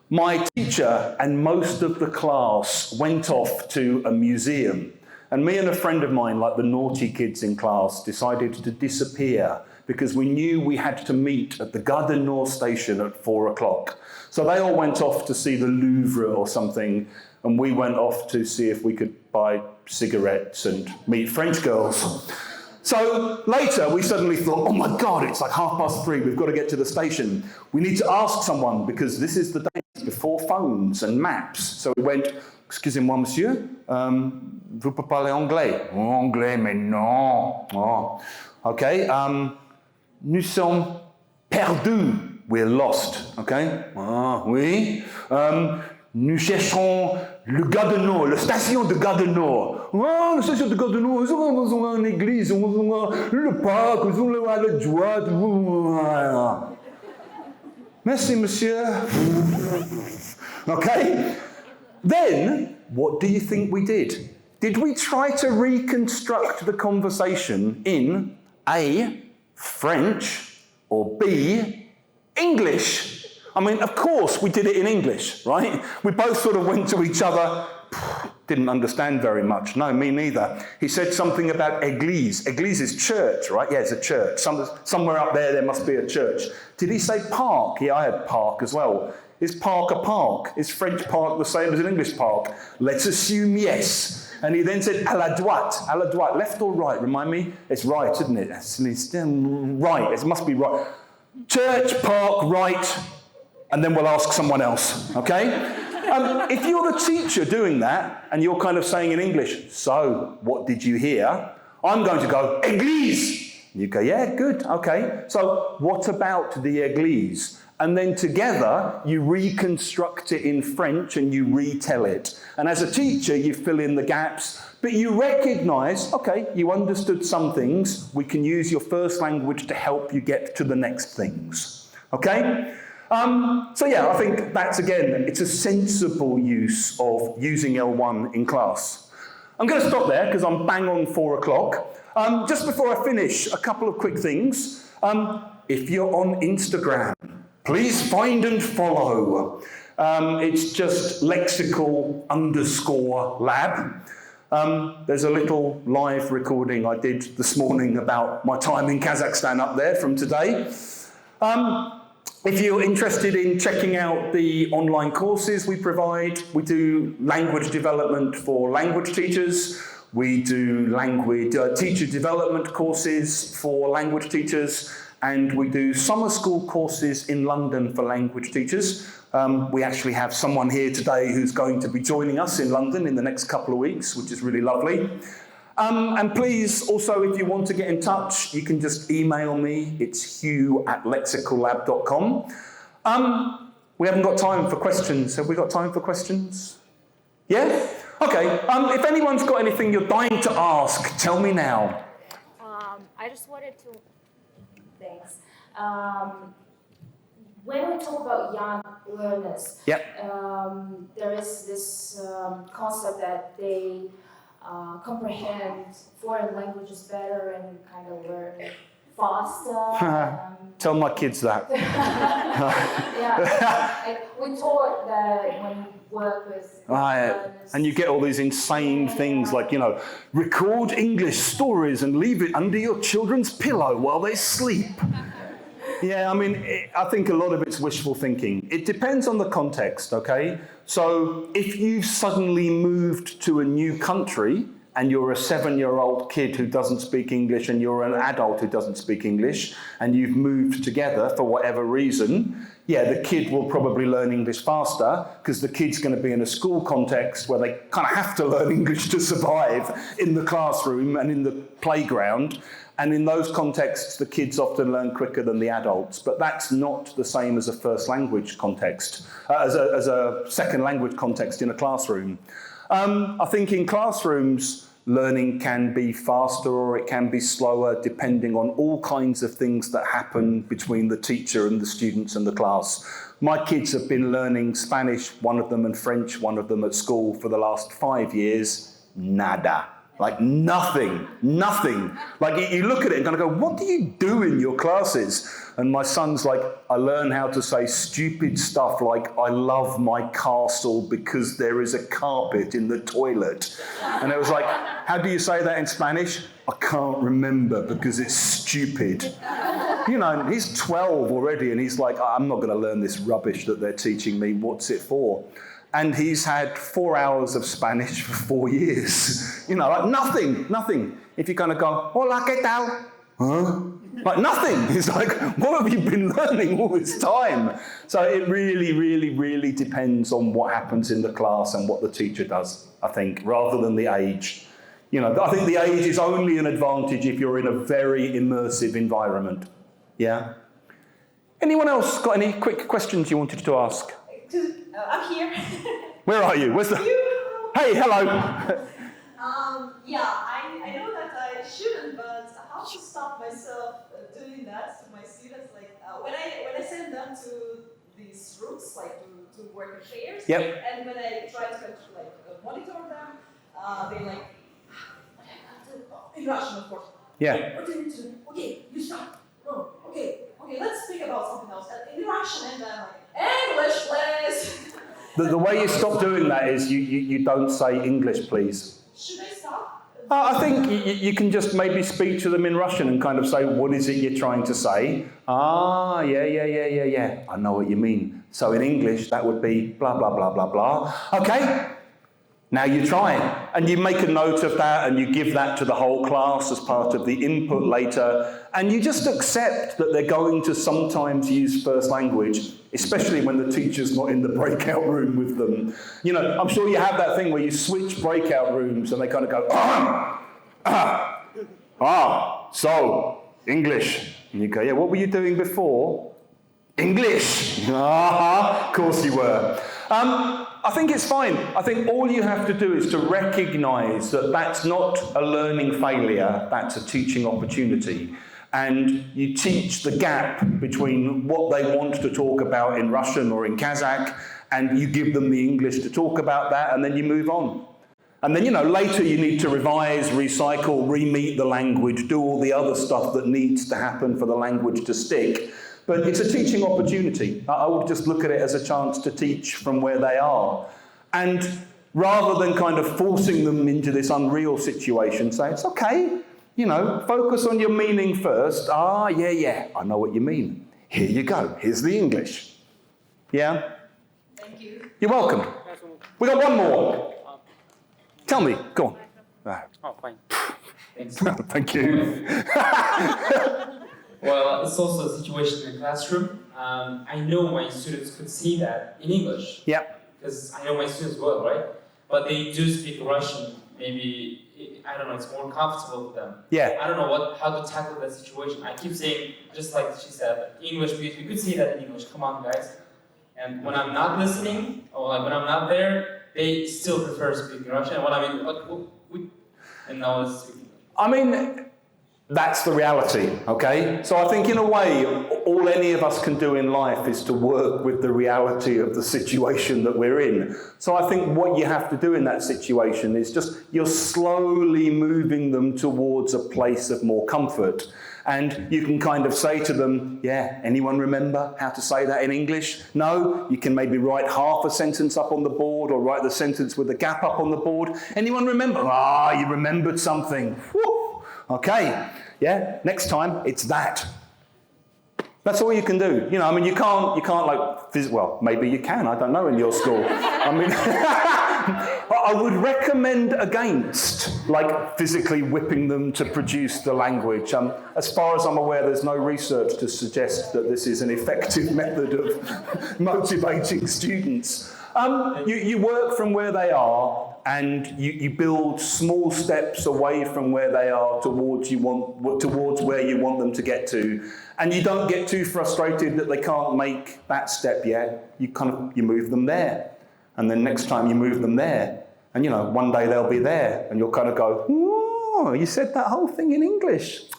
my teacher and most of the class went off to a museum. And me and a friend of mine, like the naughty kids in class, decided to disappear because we knew we had to meet at the Gare du Nord station at 4 o'clock. So they all went off to see the Louvre or something, and we went off to see if we could buy cigarettes and meet French girls. So later we suddenly thought, oh my God, it's like 3:30, we've got to get to the station. We need to ask someone because this is the days before phones and maps. So we went, excusez-moi monsieur, vous pouvez parler anglais? Anglais, mais non. Oh. Okay, nous sommes perdus, we're lost, okay? Oui. Nous cherchons le Gare du Nord, la station de Gare du Nord. La station de Gare du Nord, on a une église, on a le parc, on a la droite. Merci, monsieur. Okay? Then, what do you think we did? Did we try to reconstruct the conversation in A, French, or B, English? I mean, of course, we did it in English, right? We both sort of went to each other, didn't understand very much. No, me neither. He said something about église. Église is church, right? Yeah, it's a church. Somewhere up there must be a church. Did he say park? Yeah, I had park as well. Is park a park? Is French park the same as an English park? Let's assume yes. And he then said, à la droite, left or right? Remind me? It's right, isn't it? It's right, it must be right. Church, park, right. And then we'll ask someone else, okay? If you're the teacher doing that, and you're kind of saying in English, so, what did you hear? I'm going to go, église. You go, yeah, good, okay. So, what about the église? and then together you reconstruct it in French and you retell it. And as a teacher, you fill in the gaps, but you recognise, okay, you understood some things, we can use your first language to help you get to the next things, okay? So yeah, I think that's, again, it's a sensible use of using L1 in class. I'm going to stop there because I'm bang on 4 o'clock. Just before I finish, a couple of quick things. If you're on Instagram, please find and follow. It's just lexical_lab. There's a little live recording I did this morning about my time in Kazakhstan up there from today. If you're interested in checking out the online courses we provide, we do language development for language teachers. We do teacher development courses for language teachers, and we do summer school courses in London for language teachers. We actually have someone here today who's going to be joining us in London in the next couple of weeks, which is really lovely. And please, also, if you want to get in touch, you can just email me. It's hugh@lexicallab.com. We haven't got time for questions. Have we got time for questions? Yeah? Okay. If anyone's got anything you're dying to ask, tell me now. I just wanted to... Thanks. When we talk about young learners, Yep. there is this concept that they comprehend foreign languages better and kind of learn faster. Tell my kids that. Yeah, we taught that when we work with learners. And you get all these insane things like, record English stories and leave it under your children's pillow while they sleep. Yeah, I mean, I think a lot of it's wishful thinking. It depends on the context, okay? So if you've suddenly moved to a new country and you're a 7-year-old kid who doesn't speak English and you're an adult who doesn't speak English and you've moved together for whatever reason, yeah, the kid will probably learn English faster because the kid's going to be in a school context where they kind of have to learn English to survive in the classroom and in the playground. And in those contexts, the kids often learn quicker than the adults. But that's not the same as a first language context, as a second language context in a classroom. I think in classrooms, learning can be faster or it can be slower, depending on all kinds of things that happen between the teacher and the students in the class. My kids have been learning Spanish, one of them, and French, one of them, at school for the last 5 years. Nada. Like nothing. Like you look at it and kind of go, what do you do in your classes? And my son's like, I learn how to say stupid stuff like, I love my castle because there is a carpet in the toilet. And it was like, how do you say that in Spanish? I can't remember because it's stupid. He's 12 already and he's like, I'm not going to learn this rubbish that they're teaching me. What's it for? And he's had 4 hours of Spanish for 4 years. Like nothing. If you kind of go, hola, ¿qué tal? Huh? Like nothing. It's like, what have you been learning all this time? So it really, really, really depends on what happens in the class and what the teacher does, I think, rather than the age. I think the age is only an advantage if you're in a very immersive environment. Yeah? Anyone else got any quick questions you wanted to ask? I'm here. Where are you? Where's the... Hey, hello. I know that I shouldn't, but how to stop myself doing that to my students? Like when I send them to these rooms, like to work in pairs, Yep. and when I try to monitor them, they like, in Russian, of course. Yeah. What do you need to do? Okay, you stop. No, okay, let's think about something else. And in Russian, and then like, English, please. The way you stop doing that is you don't say English, please. Should I stop? I think you can just maybe speak to them in Russian and kind of say, what is it you're trying to say? Yeah. I know what you mean. So in English, that would be blah, blah, blah, blah, blah. Okay, now you try it. And you make a note of that and you give that to the whole class as part of the input later. And you just accept that they're going to sometimes use first language, especially when the teacher's not in the breakout room with them. I'm sure you have that thing where you switch breakout rooms and they kind of go, so, English. And you go, yeah, what were you doing before? English. Of course you were. I think it's fine. I think all you have to do is to recognise that that's not a learning failure, that's a teaching opportunity. And you teach the gap between what they want to talk about in Russian or in Kazakh, and you give them the English to talk about that, and then you move on. And then, later you need to revise, recycle, re-meet the language, do all the other stuff that needs to happen for the language to stick. But it's a teaching opportunity. I would just look at it as a chance to teach from where they are. And rather than kind of forcing them into this unreal situation, say, it's okay, focus on your meaning first. Yeah, I know what you mean. Here you go, here's the English. Yeah? Thank you. You're welcome. We got one more. Tell me, go on. Oh, fine. Thanks. Thank you. Well, it's also a situation in the classroom. I know my students could see that in English. Yep. Because I know my students well, right? But they do speak Russian. Maybe, I don't know, it's more comfortable for them. Yeah. I don't know how to tackle that situation. I keep saying, just like she said, English, we could see that in English. Come on, guys. And when I'm not listening, or like when I'm not there, they still prefer speaking Russian. And now it's speaking. I mean, that's the reality, okay? So I think in a way, all any of us can do in life is to work with the reality of the situation that we're in. So I think what you have to do in that situation is just, you're slowly moving them towards a place of more comfort. And you can kind of say to them, yeah, anyone remember how to say that in English? No? You can maybe write half a sentence up on the board or write the sentence with a gap up on the board. Anyone remember? You remembered something. Woo! Okay, yeah, next time it's that. That's all you can do. You can't like, well, maybe you can, I don't know, in your school. I would recommend against, like, physically whipping them to produce the language. As far as I'm aware, there's no research to suggest that this is an effective method of motivating students. You work from where they are, and you build small steps away from where they are towards where you want them to get to. And you don't get too frustrated that they can't make that step yet. You move them there. And then next time you move them there. And one day they'll be there. And you'll kind of go, oh, you said that whole thing in English.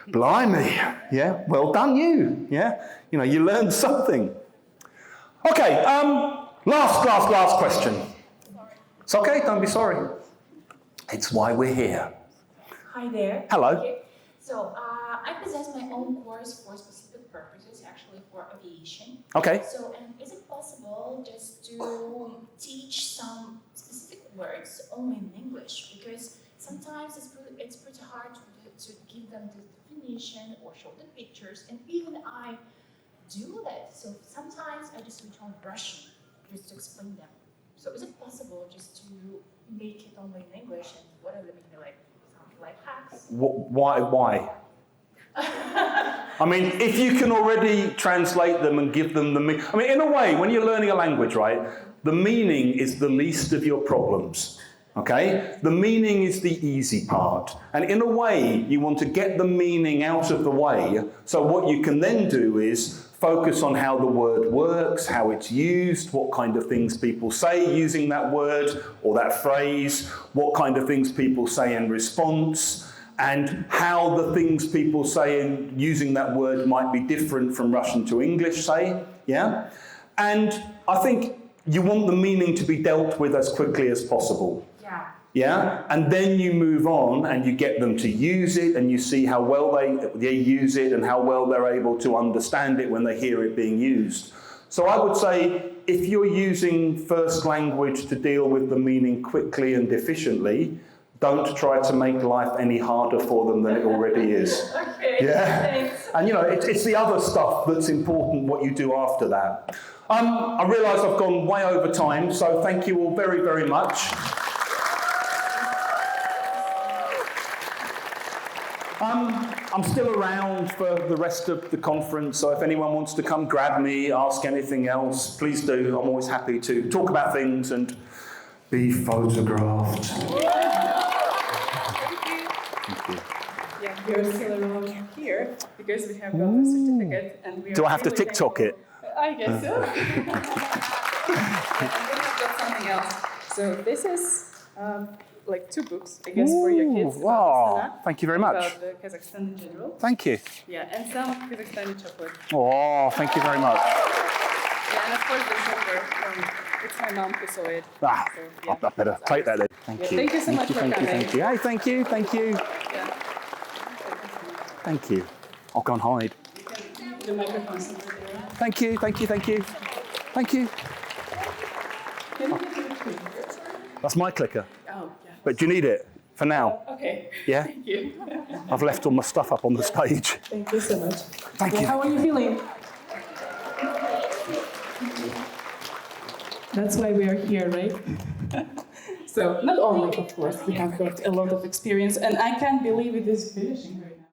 Blimey. Yeah, well done you. Yeah, you learned something. Okay, last question. It's okay, don't be sorry. It's why we're here. Hi there. Hello. Okay. So I possess my own course for specific purposes, actually for aviation. Okay. So, and is it possible just to teach some specific words only in English? Because sometimes it's pretty hard to give them the definition or show the pictures, and even I do that. So sometimes I just return Russian just to explain them. So is it possible just to make it only in English, and what are the maybe like some life hacks? Why? I mean, if you can already translate them and give them the meaning. I mean, in a way, when you're learning a language, right, the meaning is the least of your problems, okay? The meaning is the easy part. And in a way, you want to get the meaning out of the way, so what you can then do is focus on how the word works, how it's used, what kind of things people say using that word or that phrase, what kind of things people say in response, and how the things people say in using that word might be different from Russian to English, say, yeah? And I think you want the meaning to be dealt with as quickly as possible. Yeah. Yeah, and then you move on and you get them to use it, and you see how well they use it and how well they're able to understand it when they hear it being used. So I would say, if you're using first language to deal with the meaning quickly and efficiently, don't try to make life any harder for them than it already is. Okay, Yeah, thanks. and it's the other stuff that's important, what you do after that. I realise I've gone way over time, so thank you all very, very much. I'm still around for the rest of the conference, so if anyone wants to come grab me, ask anything else, please do. I'm always happy to talk about things and be photographed. Thank you. Yeah. we are still around here because we have got a certificate and we are. Do I have to really TikTok it? I guess so. And then I've got something else. So this is like 2 books, I guess, for your kids. Wow, About Astana, thank you very much. About the Kazakhstan in general. Thank you. Yeah, and some Kazakhstani chocolate. Oh, thank you very much. Yeah, and of course the sugar. It's my mom who saw it. Ah, So, yeah. I better take that then. Thank Yeah, you. thank you so much for thank you, coming. thank you. Hey, thank you, thank you. Yeah. Thank you. I'll go and hide. The microphone's over there. Thank you, thank you, thank you. Thank you. Can you get your clicker? That's my clicker. Oh, yeah. But do you need it for now? Okay. Yeah? Thank you. I've left all my stuff up on the stage. Thank you so much. Thank you. How are you feeling? That's why we are here, right? So, not only, of course, we have got a lot of experience, and I can't believe it is finishing